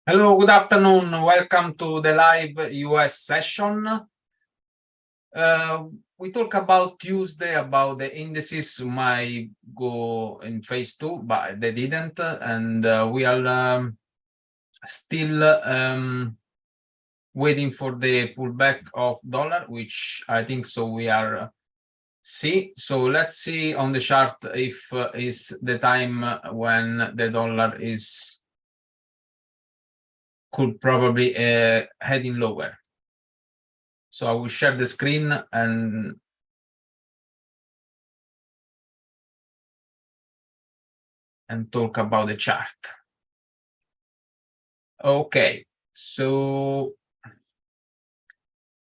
Hello, good afternoon. Welcome to the live US session. We talk about Tuesday about the indices might go in phase 2, but they didn't, and we are still waiting for the pullback of dollar, which I think so we are see. So let's see on the chart if is the time when the dollar could probably heading lower. So I will share the screen and talk about the chart. Okay, so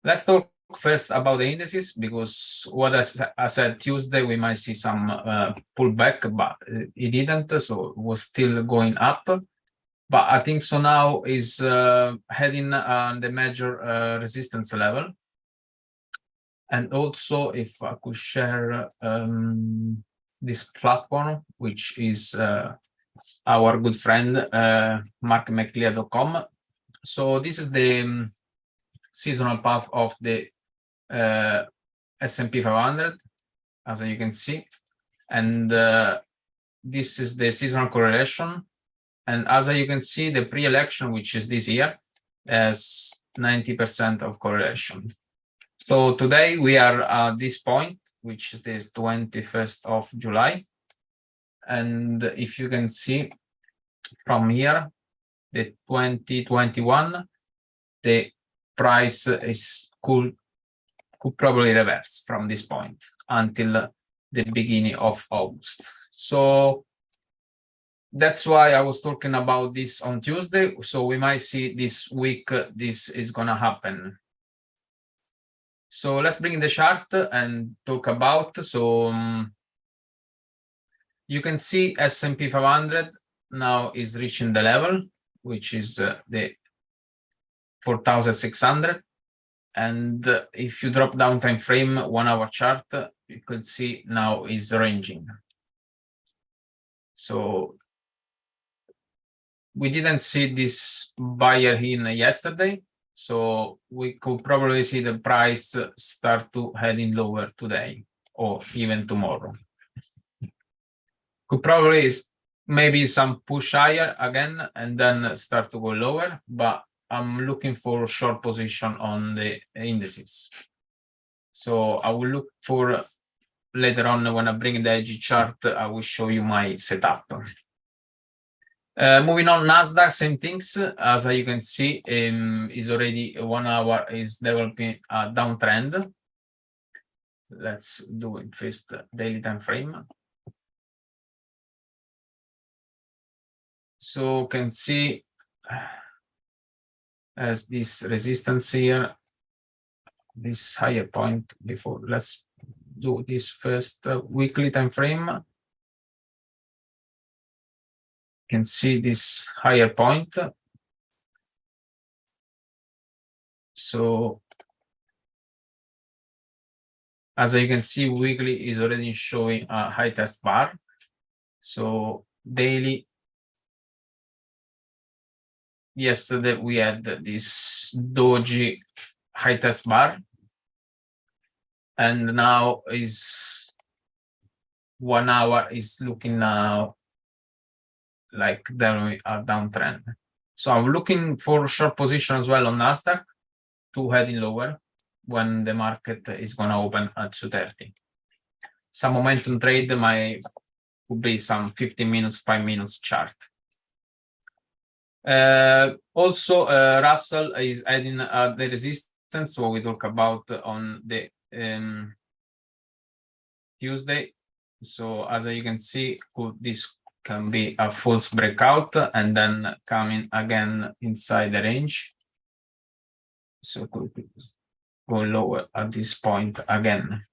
let's talk first about the indices, because what I said Tuesday we might see some pullback, but it didn't, so it was still going up. But I think so now is heading on the major resistance level. And also, if I could share this platform, which is our good friend markmcclear.com. So this is the seasonal path of the S&P 500, as you can see, and this is the seasonal correlation. And as you can see, the pre-election, which is this year, has 90% of correlation. So today we are at this point, which is this 21st of July. And if you can see from here, the 2021, the price could probably reverse from this point until the beginning of August. So that's why I was talking about this on Tuesday. So we might see this week this is gonna happen. So let's bring the chart and talk about. So you can see S&P 500 now is reaching the level, which is the 4,600. And if you drop down time frame 1 hour chart, you could see now is ranging. So we didn't see this buyer in yesterday, so we could probably see the price start to heading lower today or even tomorrow. Could probably maybe some push higher again and then start to go lower, but I'm looking for short position on the indices. So I will look for later on when I bring the IG chart, I will show you my setup. Moving on, Nasdaq, same things. As you can see, is already 1 hour is developing a downtrend. Let's do it first daily time frame. So you can see as this resistance here, this higher point before. Let's do this first weekly time frame. You can see this higher point. So as you can see, weekly is already showing a high test bar. So daily, yesterday we had this doji high test bar, and now is 1 hour is looking now like there a downtrend. So I'm looking for short position as well on Nasdaq to heading lower when the market is going to open at 230. Some momentum trade could be some 15 minutes, 5 minutes chart. Also, Russell is adding the resistance, what we talk about on the Tuesday. So as you can see, this can be a false breakout and then coming again inside the range. So could go lower at this point again.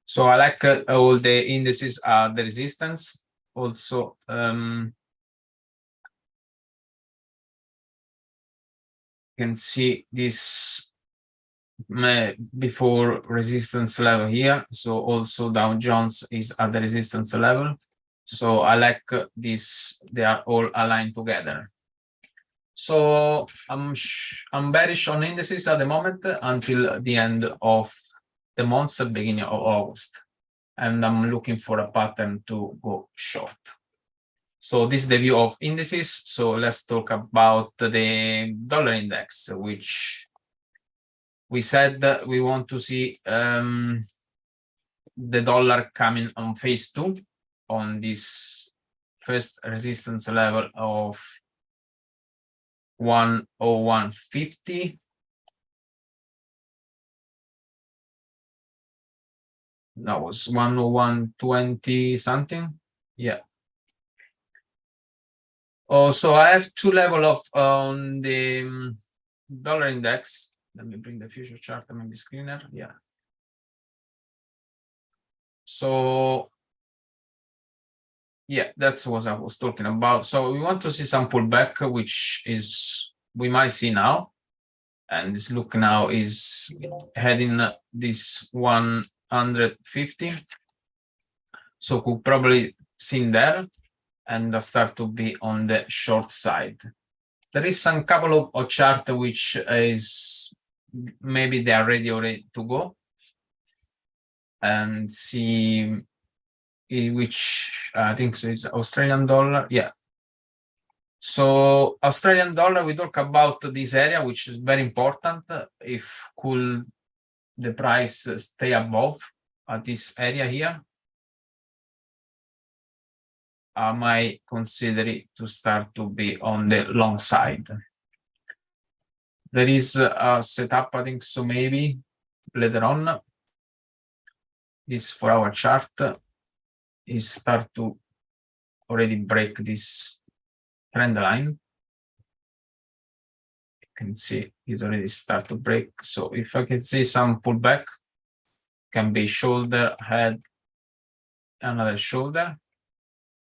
So I like all the indices are the resistance. Also, you can see this before resistance level here. So also Dow Jones is at the resistance level. So I like this, they are all aligned together. So I'm bearish on indices at the moment until the end of the month, beginning of August, and I'm looking for a pattern to go short. So this is the view of indices. So let's talk about the dollar index, which we said that we want to see the dollar coming on phase 2 on this first resistance level of 101.50. That was 101.20 something. Yeah. Oh, so I have two levels of on the dollar index. Let me bring the future chart, maybe screener. Yeah. So yeah, that's what I was talking about. So we want to see some pullback, which is we might see now. And this look now is heading this 150. So could probably see there and start to be on the short side. There is some couple of chart which is maybe they are ready to go and see which I think so is Australian dollar. Yeah. So Australian dollar, we talk about this area, which is very important. If could the price stay above at this area here, I might consider it to start to be on the long side. There is a setup, I think so, maybe later on. This for our chart is start to already break this trend line. You can see it already start to break. So if I can see some pullback, can be shoulder, head, another shoulder.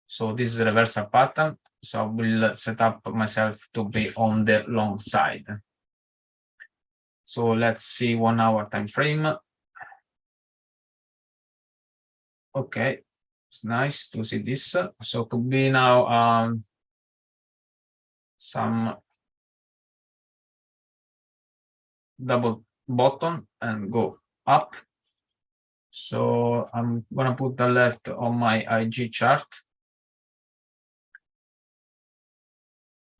So this is a reversal pattern. So I will set up myself to be on the long side. So let's see 1 hour time frame. Okay, it's nice to see this. So could be now some double bottom and go up. So I'm gonna put the left on my IG chart.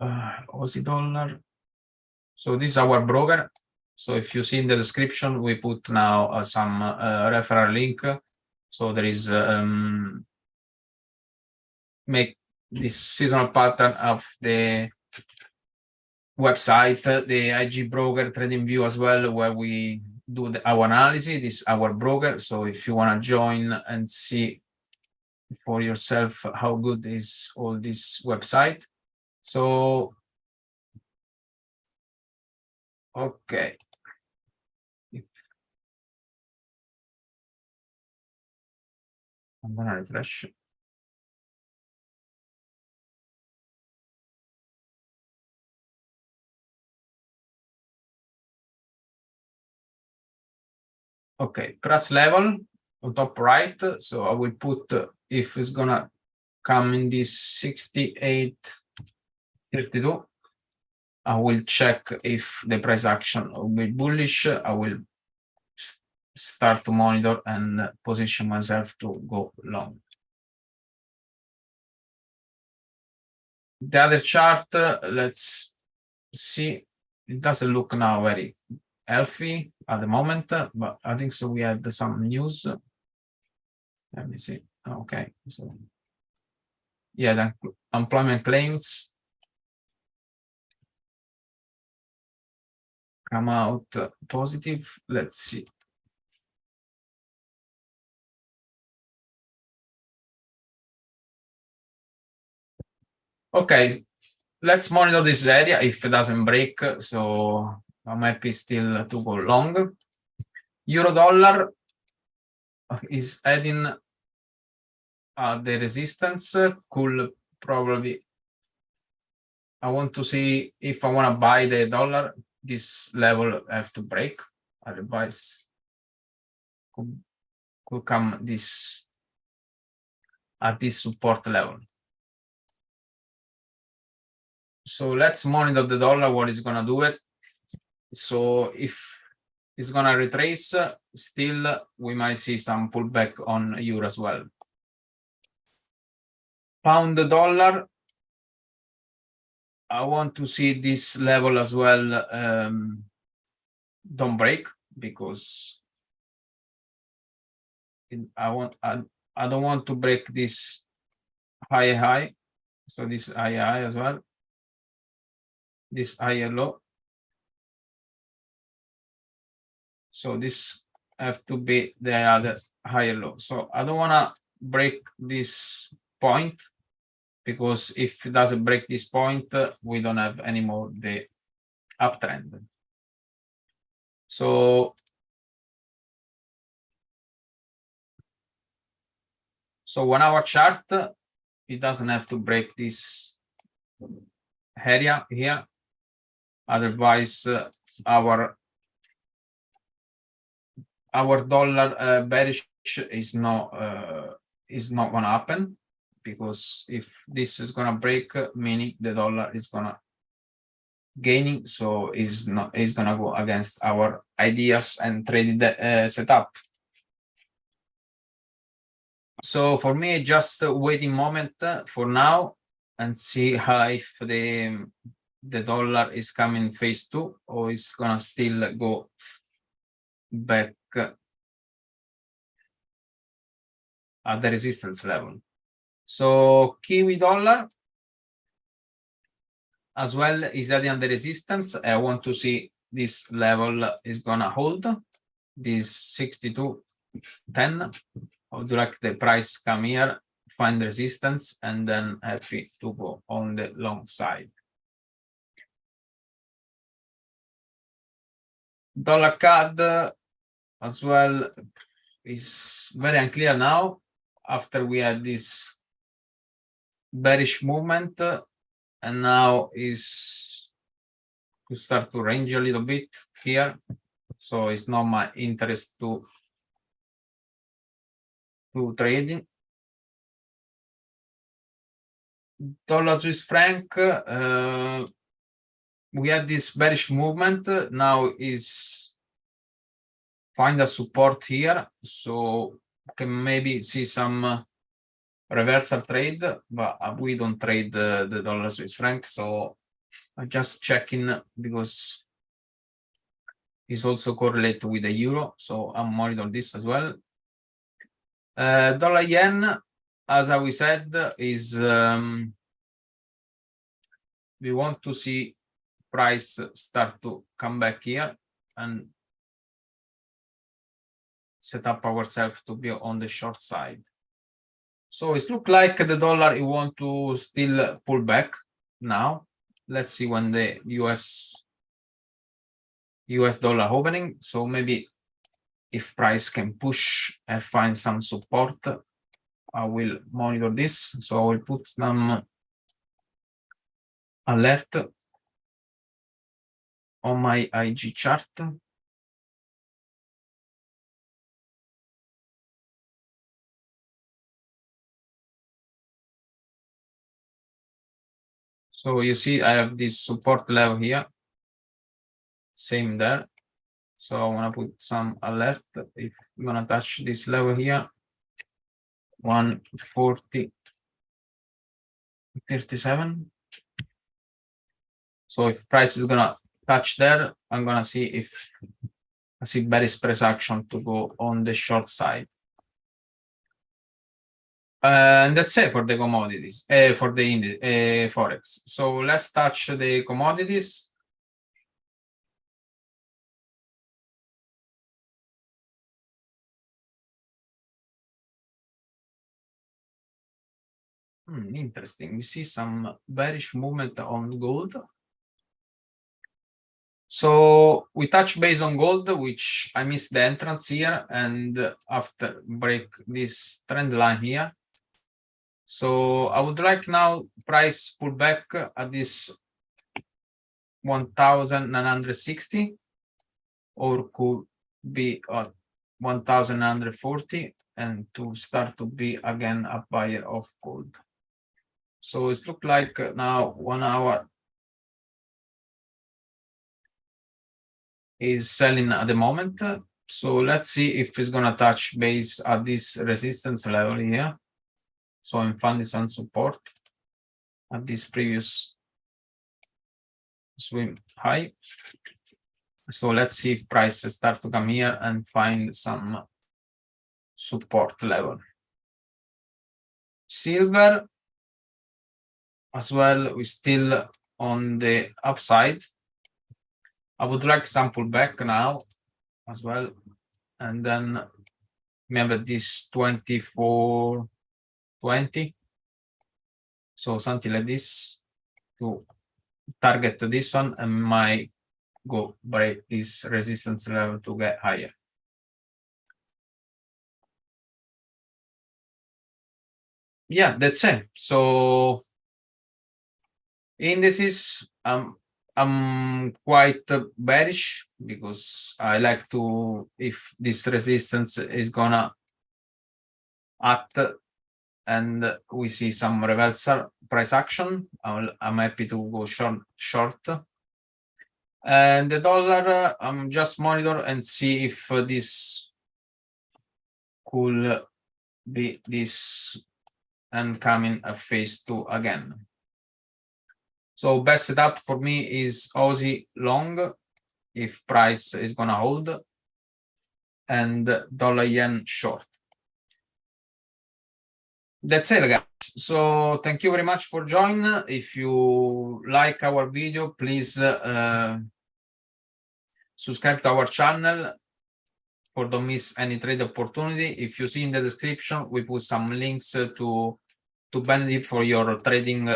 Aussie dollar. So this is our broker. So if you see in the description, we put now some referral link. So there is make this seasonal pattern of the website, the IG broker trading view as well, where we do our analysis. This is our broker. So if you want to join and see for yourself how good is all this website. So okay. I'm gonna refresh. Okay, price level on top right. So I will put if it's gonna come in this 68.32. I will check if the price action will be bullish. I will start to monitor and position myself to go long. The other chart, let's see. It doesn't look now very healthy at the moment, but I think so. We had some news. Let me see. Okay, so yeah, the employment claims come out positive. Let's see. Okay, let's monitor this area if it doesn't break. So I'm happy still to go long. Euro dollar is heading the resistance. Could probably. I want to see if I want to buy the dollar. This level have to break. Otherwise, could come this at this support level. So let's monitor the dollar, what is gonna do it. So if it's gonna retrace, still we might see some pullback on euro as well. Pound the dollar, I want to see this level as well don't break, because I don't want to break this high. So this high as well, this higher low. So this have to be the other higher low. So I don't want to break this point, because if it doesn't break this point, we don't have anymore the uptrend. So 1 hour chart, it doesn't have to break this area here. Otherwise, our dollar bearish is not gonna happen, because if this is gonna break, meaning the dollar is gonna gaining, so is gonna go against our ideas and trading setup. So for me, just a waiting moment for now, and see how if the dollar is coming phase 2, or it's gonna still go back at the resistance level. So Kiwi dollar as well is heading under resistance. I want to see this level is gonna hold this 62.10, or would like the price come here, find resistance, and then happy to go on the long side. Dollar CAD as well is very unclear now, after we had this bearish movement, and now is to start to range a little bit here. So it's not my interest to trading. Dollar Swiss franc, we had this bearish movement, now is find a support here, so can maybe see some reversal trade, but we don't trade the dollar Swiss franc, so I'm just checking, because it's also correlated with the euro, so I'm monitoring this as well. Dollar yen, as we said, is we want to see price start to come back here and set up ourselves to be on the short side. So it looks like the dollar, it want to still pull back now. Let's see when the US dollar opening. So maybe if price can push and find some support, I will monitor this. So I will put some alert on my IG chart. So you see, I have this support level here, same there. So I want to put some alert if I'm gonna touch this level here, 140.37. So if price is gonna touch there, I'm gonna see if I see bearish price action to go on the short side. And that's it for the commodities, for the Forex. So let's touch the commodities. Interesting. We see some bearish movement on gold. So we touch base on gold, which I missed the entrance here, and after break this trend line here. So I would like now price pull back at this 1,960, or could be at 1,940, and to start to be again a buyer of gold. So it looks like now 1 hour is selling at the moment. So let's see if it's gonna touch base at this resistance level here. So I'm finding some support at this previous swing high. So let's see if prices start to come here and find some support level. Silver as well, we're still on the upside. I would like some pullback now as well. And then remember this 24.20. So something like this to target this one and might go break this resistance level to get higher. Yeah, that's it. So indices, I'm quite bearish because I like to, if this resistance is gonna act and we see some reversal price action, I'm happy to go short. And the dollar, I'm just monitor and see if this could be this and coming a phase 2 again. So best setup for me is Aussie long if price is gonna hold, and dollar yen short. That's it, guys. So thank you very much for joining. If you like our video, please subscribe to our channel for don't miss any trade opportunity. If you see in the description, we put some links to benefit for your trading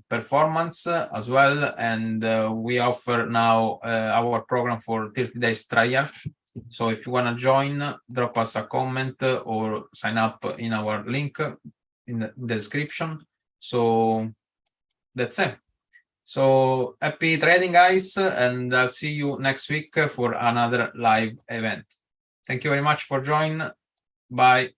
performance as well. And we offer now our program for 30 days trial. So if you want to join, drop us a comment or sign up in our link in the description. So that's it. So happy trading, guys, and I'll see you next week for another live event. Thank you very much for joining. Bye.